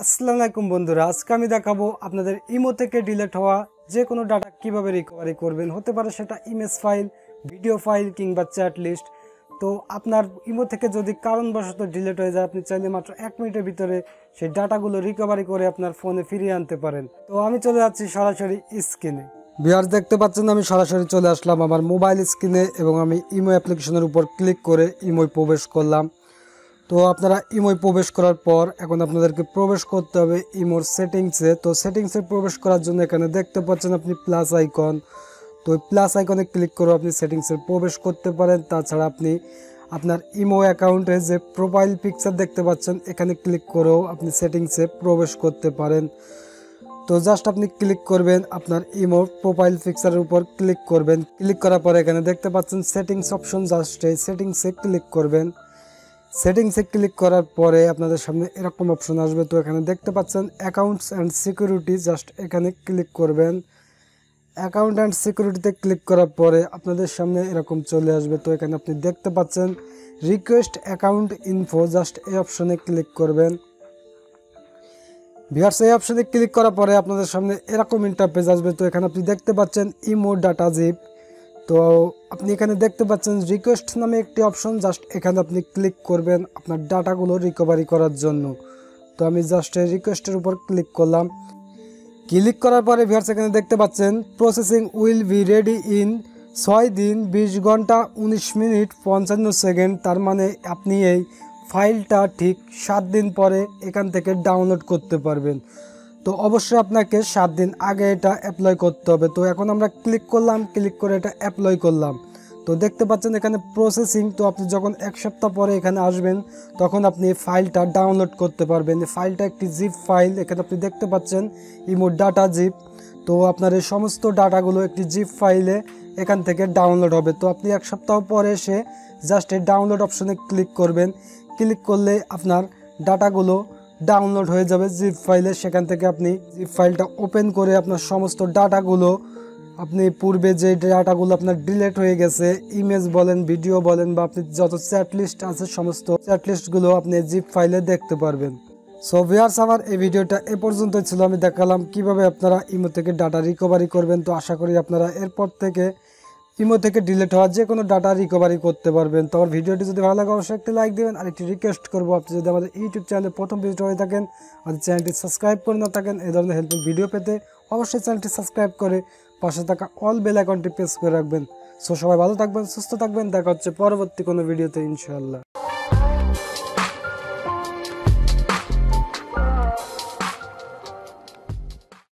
আসসালামু আলাইকুম বন্ধুরা, আজকে আমি দেখাবো আপনাদের ইমো থেকে ডিলিট হওয়া যে কোনো ডাটা কিভাবে রিকভারি করবেন। হতে পারে সেটা ইমেজ ফাইল, ভিডিও ফাইল কিংবা চ্যাট লিস্ট। তো আপনার ইমো থেকে যদি কারণবশত ডিলিট হয়ে যায়, আপনি চাইলে মাত্র 1 মিনিটের ভিতরে সেই ডাটাগুলো রিকভারি করে আপনার ফোনে ফিরিয়ে আনতে পারেন। তো আমি চলে যাচ্ছি সরাসরি স্ক্রিনে। ভিউয়ার্স, দেখতে পাচ্ছেন আমি সরাসরি চলে আসলাম আমার মোবাইল স্ক্রিনে এবং আমি ইমো অ্যাপ্লিকেশনের উপর ক্লিক করে ইমোয় প্রবেশ করলাম। তো আপনারা ইমোয় প্রবেশ করার পর এখন আপনাদেরকে প্রবেশ করতে হবে ইমোর সেটিংসে। তো সেটিংসে প্রবেশ করার জন্য এখানে দেখতে পাচ্ছেন আপনি প্লাস আইকন। তো ওই প্লাস আইকনে ক্লিক করে আপনি সেটিংসে প্রবেশ করতে পারেন। তাছাড়া আপনি আপনার ইমো অ্যাকাউন্টে যে প্রোফাইল পিকচার দেখতে পাচ্ছেন এখানে ক্লিক করেও আপনি সেটিংসে প্রবেশ করতে পারেন। তো জাস্ট আপনি ক্লিক করবেন আপনার ইমোর প্রোফাইল পিকচারের উপর ক্লিক করবেন। ক্লিক করার পরে এখানে দেখতে পাচ্ছেন সেটিংস অপশন, জাস্ট এই সেটিংসে ক্লিক করবেন। সেটিংসে ক্লিক করার পরে আপনাদের সামনে এরকম অপশন আসবে। তো এখানে দেখতে পাচ্ছেন অ্যাকাউন্টস অ্যান্ড সিকিউরিটি, জাস্ট এখানে ক্লিক করবেন। অ্যাকাউন্ট অ্যান্ড সিকিউরিটিতে ক্লিক করার পরে আপনাদের সামনে এরকম চলে আসবে। তো এখানে আপনি দেখতে পাচ্ছেন রিকোয়েস্ট অ্যাকাউন্ট ইনফো, জাস্ট এই অপশনে ক্লিক করবেন। ভিউয়ার্স, এই অপশনে ক্লিক করার পরে আপনাদের সামনে এরকম ইন্টারফেস আসবে। তো এখানে আপনি দেখতে পাচ্ছেন ইমো ডাটা জিপ। তো আপনি এখানে দেখতে পাচ্ছেন রিকোয়েস্ট নামে একটি অপশন, জাস্ট এখানে আপনি ক্লিক করবেন আপনার ডাটাগুলো রিকভারি করার জন্য। তো আমি জাস্ট এই রিকোয়েস্টের উপর ক্লিক করলাম। ক্লিক করার পরে ভিউয়ার্স এখানে দেখতে পাচ্ছেন processing will be ready in 6 দিন 20 ঘন্টা 19 মিনিট 55 সেকেন্ড। তার মানে আপনি এই ফাইলটা ঠিক 7 দিন পরে এখান থেকে ডাউনলোড করতে পারবেন। তো অবশ্যই আপনাকে 7 দিন আগে এটা অ্যাপ্লাই করতে হবে। তো এখন আমরা ক্লিক করলাম, ক্লিক করে এটা অ্যাপ্লাই করলাম। তো দেখতে পাচ্ছেন এখানে প্রসেসিং। তো আপনি যখন 1 সপ্তাহ পরে এখানে আসবেন তখন আপনি এই ফাইলটা ডাউনলোড করতে পারবেন। এই ফাইলটা একটি জিপ ফাইল, এখানে আপনি দেখতে পাচ্ছেন ইমো ডাটা জিপ। তো আপনার এই সমস্ত ডাটাগুলো একটি জিপ ফাইলে এখান থেকে ডাউনলোড হবে। তো আপনি 1 সপ্তাহ পরে এসে জাস্ট এই ডাউনলোড অপশনে ক্লিক করবেন। ক্লিক করলে আপনার ডাটাগুলো ডাউনলোড হয়ে যাবে জিপ ফাইলে। সেখান থেকে আপনি জিপ ফাইলটা ওপেন করে আপনার সমস্ত ডাটাগুলো, আপনি পূর্বে যে ডাটাগুলো আপনার ডিলিট হয়ে গেছে, ইমেজ বলেন, ভিডিও বলেন, বা আপনি যত চ্যাট লিস্ট আছে সমস্ত চ্যাট লিস্টগুলো আপনি জিপ ফাইলে দেখতে পারবেন। সো ভিউয়ার্স, আমার এই ভিডিওটা এ পর্যন্তই ছিল। আমি দেখালাম কিভাবে আপনারা ইমো থেকে ডাটা রিকভারি করবেন। তো আশা করি আপনারা এরপর থেকে ইমো থেকে ডিলিট হওয়া যে কোনো ডাটা রিকভারি করতে পারবেন। তো আমার ভিডিওটি যদি ভালো লাগে অবশ্যই একটি লাইক দেবেন। আর একটি রিকোয়েস্ট করবো, আপনি যদি আমাদের ইউটিউব চ্যানেলে প্রথম ভিজিট হয়ে থাকেন, আমাদের চ্যানেলটি সাবস্ক্রাইব করে না থাকেন, এই ধরনের হেল্পফুল ভিডিও পেতে অবশ্যই চ্যানেলটি সাবস্ক্রাইব করে পাশে থাকা অল বেল আইকনটি প্রেস করে রাখবেন। সো সবাই ভালো থাকবেন, সুস্থ থাকবেন। দেখা হচ্ছে পরবর্তী কোনো ভিডিওতে ইনশাআল্লাহ।